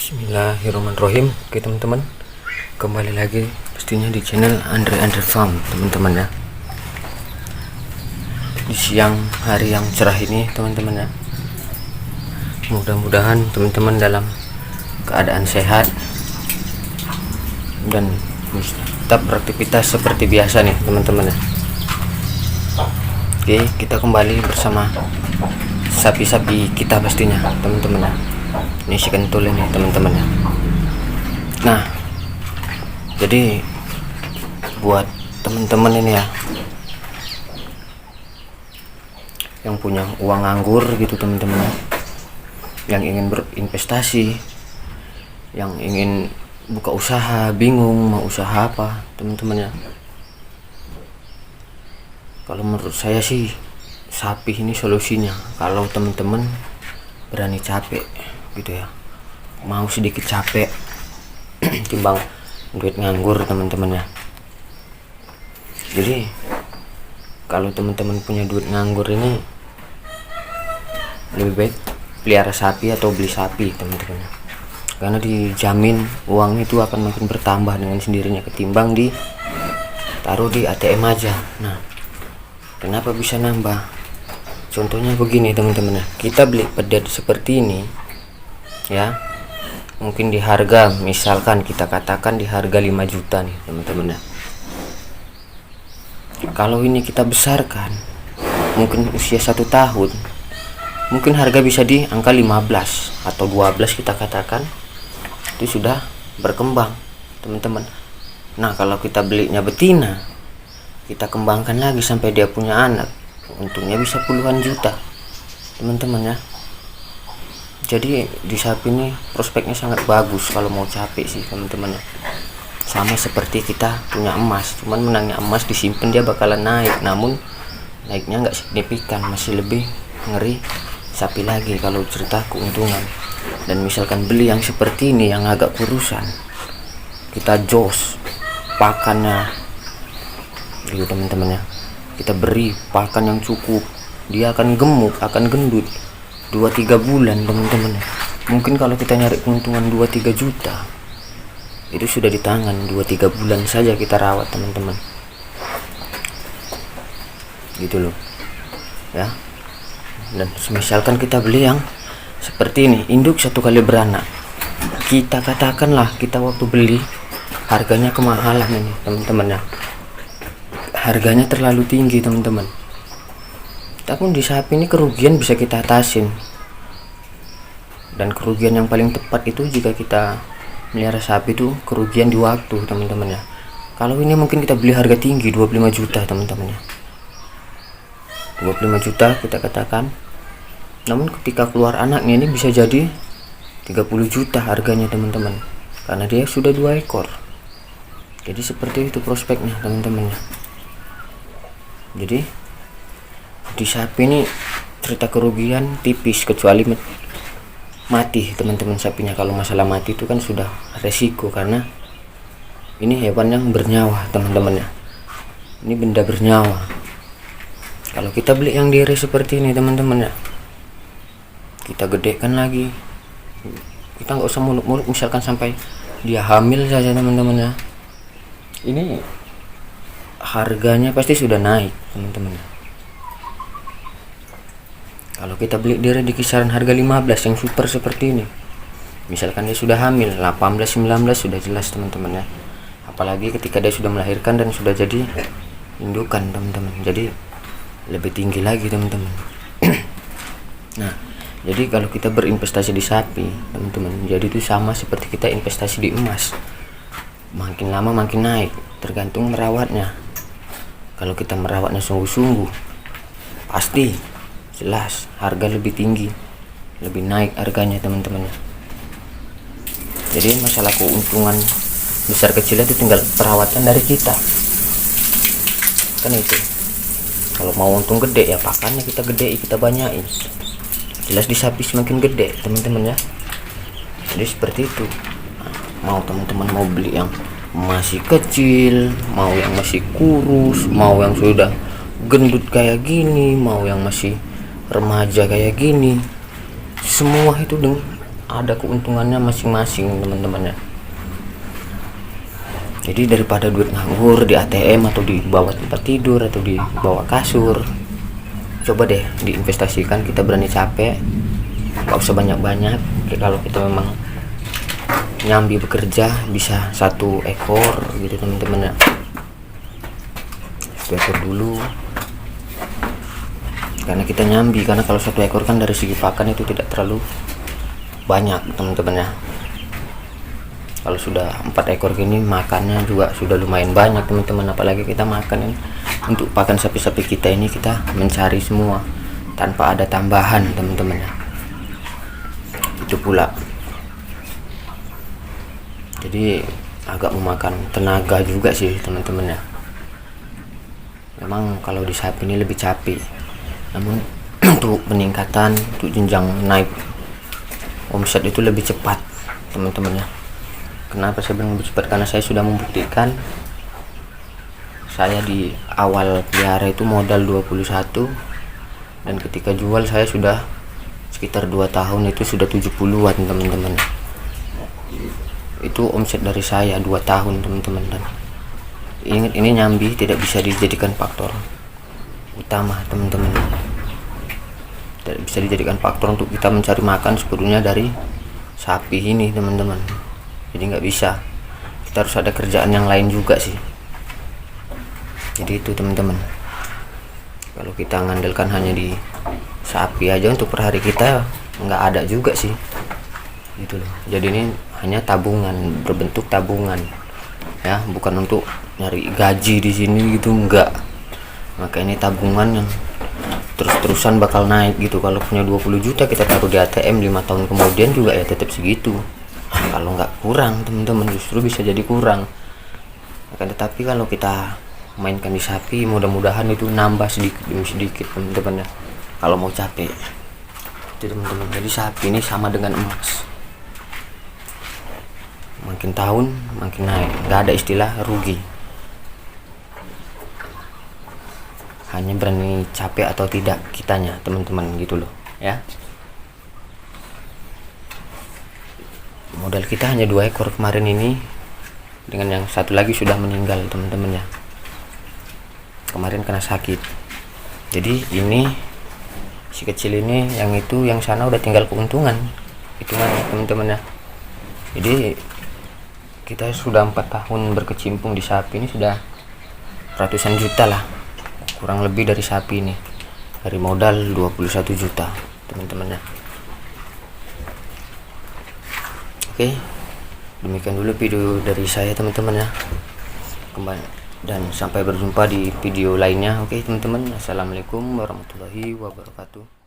Bismillahirrahmanirrahim. Oke teman-teman, kembali lagi pastinya di channel Andre Farm teman-teman ya. Di siang hari yang cerah ini teman-teman ya, mudah-mudahan teman-teman dalam keadaan sehat dan tetap beraktivitas seperti biasa nih teman-teman ya. Oke, kita kembali bersama sapi-sapi kita pastinya teman-teman ya. Ini si kentul ini teman-teman ya. Nah, jadi buat teman-teman ini ya yang punya uang nganggur gitu teman-teman ya, yang ingin berinvestasi, yang ingin buka usaha, bingung mau usaha apa teman-teman ya. Kalau menurut saya sih sapi ini solusinya. Kalau teman-teman berani capek gitu ya, mau sedikit capek timbang duit nganggur teman-teman ya. Jadi kalau teman-teman punya duit nganggur ini, lebih baik pelihara sapi atau beli sapi teman-teman ya, karena dijamin uang itu akan makin bertambah dengan sendirinya ketimbang ditaruh di ATM aja. Nah, kenapa bisa nambah? Contohnya begini teman-teman ya, kita beli pedet seperti ini ya, mungkin di harga, misalkan kita katakan di harga 5 juta nih teman-teman ya. Kalau ini kita besarkan, mungkin usia 1 tahun, mungkin harga bisa di angka 15 atau 12 kita katakan, itu sudah berkembang teman-teman. Nah, kalau kita belinya betina, kita kembangkan lagi sampai dia punya anak, untungnya bisa puluhan juta teman-teman ya. Jadi di sapi ini prospeknya sangat bagus kalau mau capek sih teman-teman ya. Sama seperti kita punya emas, cuman menangnya emas disimpan dia bakalan naik, namun naiknya nggak signifikan, masih lebih ngeri sapi lagi kalau cerita keuntungan. Dan misalkan beli yang seperti ini yang agak kurusan, kita jos pakannya gitu teman-teman ya, kita beri pakan yang cukup, dia akan gemuk, akan gendut 2-3 bulan teman-teman ya. Mungkin kalau kita nyari keuntungan 2-3 juta, itu sudah di tangan 2-3 bulan saja kita rawat teman-teman, gitu loh ya. Dan misalkan kita beli yang seperti ini, induk 1 kali beranak, kita katakanlah kita waktu beli harganya kemahalan ini teman-teman ya, harganya terlalu tinggi teman-teman. Tapi di sapi ini kerugian bisa kita atasin, dan kerugian yang paling tepat itu jika kita melihara sapi itu kerugian di waktu teman-teman ya. Kalau ini mungkin kita beli harga tinggi 25 juta teman-teman ya, 25 juta kita katakan, namun ketika keluar anaknya ini bisa jadi 30 juta harganya teman-teman, karena dia sudah 2 ekor. Jadi seperti itu prospeknya teman-teman ya. Jadi di sapi ini cerita kerugian tipis, kecuali mati teman-teman sapinya. Kalau masalah mati itu kan sudah resiko, karena ini hewan yang bernyawa teman-teman ya, ini benda bernyawa. Kalau kita beli yang diri seperti ini teman-teman ya, kita gedekan lagi, kita nggak usah muluk-muluk, misalkan sampai dia hamil saja teman-teman ya, ini harganya pasti sudah naik teman-teman. Kalau kita beli diri di kisaran harga 15 yang super seperti ini, misalkan dia sudah hamil 18-19, sudah jelas teman-teman ya. Apalagi ketika dia sudah melahirkan dan sudah jadi indukan teman-teman, jadi lebih tinggi lagi teman-teman. Nah, jadi kalau kita berinvestasi di sapi teman-teman, jadi itu sama seperti kita investasi di emas, makin lama makin naik, tergantung merawatnya. Kalau kita merawatnya sungguh-sungguh, pasti jelas harga lebih tinggi, lebih naik harganya teman-teman ya. Jadi masalah keuntungan besar kecilnya itu tinggal perawatan dari kita kan itu. Kalau mau untung gede ya pakannya kita gede, kita banyain. Jelas di sapi semakin gede teman-teman ya. Jadi seperti itu. Mau teman-teman mau beli yang masih kecil, mau yang masih kurus, mau yang sudah gendut kayak gini, mau yang masih remaja kayak gini, semua itu ada keuntungannya masing-masing teman-teman ya. Jadi daripada duit nganggur di ATM atau di bawah tempat tidur atau di bawah kasur, coba deh diinvestasikan. Kita berani capek, gak usah banyak-banyak. Kalau kita memang nyambi bekerja bisa 1 ekor gitu teman-teman ya, 1 ekor dulu, karena kita nyambi. Karena kalau 1 ekor kan dari segi pakan itu tidak terlalu banyak teman-teman ya. Kalau sudah 4 ekor gini makannya juga sudah lumayan banyak teman-teman. Apalagi kita makan ini, untuk pakan sapi-sapi kita ini kita mencari semua tanpa ada tambahan teman-teman ya. Itu pula jadi agak memakan tenaga juga sih teman-teman ya. Memang kalau di sapi ini lebih capek, namun untuk peningkatan, untuk jenjang naik omset itu lebih cepat teman-teman ya. Kenapa saya bilang lebih cepat? Karena saya sudah membuktikan. Saya di awal pelihara itu modal 21, dan ketika jual saya sudah sekitar 2 tahun itu sudah 70-an teman-teman. Itu omset dari saya 2 tahun teman-teman. Dan ingat, ini nyambi tidak bisa dijadikan faktor utama teman-teman. Tidak bisa dijadikan faktor untuk kita mencari makan sepenuhnya dari sapi ini teman-teman. Jadi nggak bisa, kita harus ada kerjaan yang lain juga sih. Jadi itu teman-teman, kalau kita ngandalkan hanya di sapi aja untuk per hari kita nggak ada juga sih gitu loh. Jadi ini hanya tabungan, berbentuk tabungan ya, bukan untuk nyari gaji di sini gitu, enggak. Maka ini tabungan yang terus-terusan bakal naik gitu. Kalau punya 20 juta kita taruh di ATM 5 tahun kemudian juga ya tetap segitu. Kalau nggak kurang teman-teman, justru bisa jadi kurang. Akan tetapi kalau kita mainkan di sapi, mudah-mudahan itu nambah sedikit demi sedikit teman-teman ya, kalau mau capek itu teman-teman. Jadi sapi ini sama dengan emas, makin tahun makin naik, nggak ada istilah rugi, hanya berani capek atau tidak kitanya teman-teman gitu loh ya. Modal kita hanya 2 ekor kemarin ini, dengan yang satu lagi sudah meninggal teman-teman ya, kemarin kena sakit. Jadi ini si kecil ini, yang itu yang sana udah tinggal keuntungan itu kan teman-teman ya. Jadi kita sudah 4 tahun berkecimpung di sapi ini, sudah ratusan juta lah kurang lebih dari sapi ini, dari modal 21 juta teman-teman ya. Oke, demikian dulu video dari saya teman-teman ya. Kembali dan sampai berjumpa di video lainnya. Oke teman-teman, assalamualaikum warahmatullahi wabarakatuh.